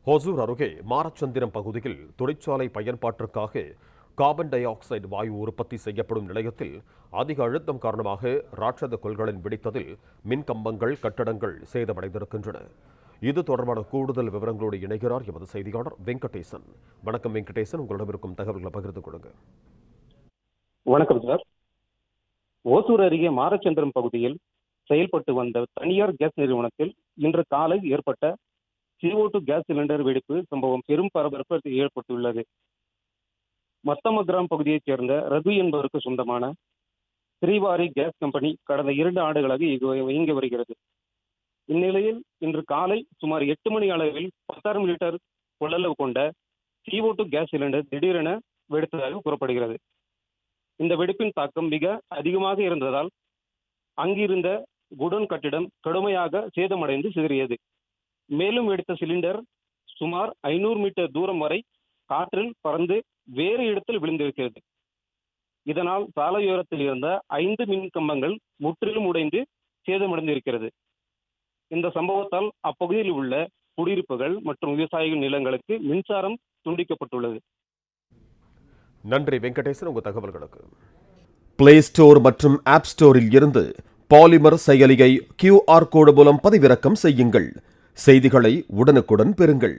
ஹொசூர் அருகே மாரச்சந்திரம் பகுதியில் தொழிற்சாலை பயன்பாட்டிற்காக கார்பன் டை ஆக்சைடு வாயு உற்பத்தி செய்யப்படும் நிலையத்தில் அதிக அழுத்தம் காரணமாக ராட்சத கொள்கலன் வெடித்ததில் மின்கம்பங்கள் கட்டடங்கள் சேதமடைந்திருக்கின்றன. இது தொடர்பான கூடுதல் விவரங்களோடு இணைகிறார் எமது செய்தியாளர் வெங்கடேசன். வணக்கம் வெங்கடேசன், உங்களிடம் இருக்கும் தகவல்களை பகிர்ந்து கொடுங்க. வணக்கம் சார். ஓசூர் அருகே மாரச்சந்திரம் பகுதியில் செயல்பட்டு வந்த தனியார் கேஸ் நிறுவனத்தில் இன்று காலை ஏற்பட்ட CO2 கேஸ் சிலிண்டர் வெடிப்பு சம்பவம் பெரும் பரபரப்பு ஏற்பட்டுள்ளது. மத்தமகிராம் பகுதியைச் சேர்ந்த ரகு என்பவருக்கு சொந்தமான ஸ்ரீவாரி கேஸ் கம்பெனி கடந்த 2 ஆண்டுகளாக இயங்கி வருகிறது. இந்நிலையில் இன்று காலை சுமார் 8 மணி அளவில் 10,000 லிட்டர் கொள்ளளவு கொண்ட CO2 கேஸ் சிலிண்டர் திடீரென வெடித்ததாக கூறப்படுகிறது. இந்த வெடிப்பின் தாக்கம் மிக அதிகமாக இருந்ததால் அங்கிருந்த குடோன் கட்டிடம் கடுமையாக சேதமடைந்து சிதறியது. மேலும் வெடித்த சிலிண்டர் சுமார் 500 மீட்டர் தூரம் வரை காற்றில் பறந்து வேறு இடத்தில் விழுந்திருக்கிறது. இதனால் சாலையோரத்தில் இருந்த 5 மின் கம்பங்கள் முற்றிலும் உடைந்து சேதமடைந்திருக்கிறது. இந்த சம்பவத்தால் அப்பகுதியில் உள்ள குடியிருப்புகள் மற்றும் விவசாயிகள் நிலங்களுக்கு மின்சாரம் துண்டிக்கப்பட்டுள்ளது. நன்றி வெங்கடேசன், உங்கள் தகவல்களுக்கு. பிளே ஸ்டோர் மற்றும் ஆப் ஸ்டோரில் இருந்து பாலிமர் செயலியை QR கோடு மூலம் பதிவிறக்கம் செய்யுங்கள். செய்திகளை உடனுக்குடன் பெறுங்கள்.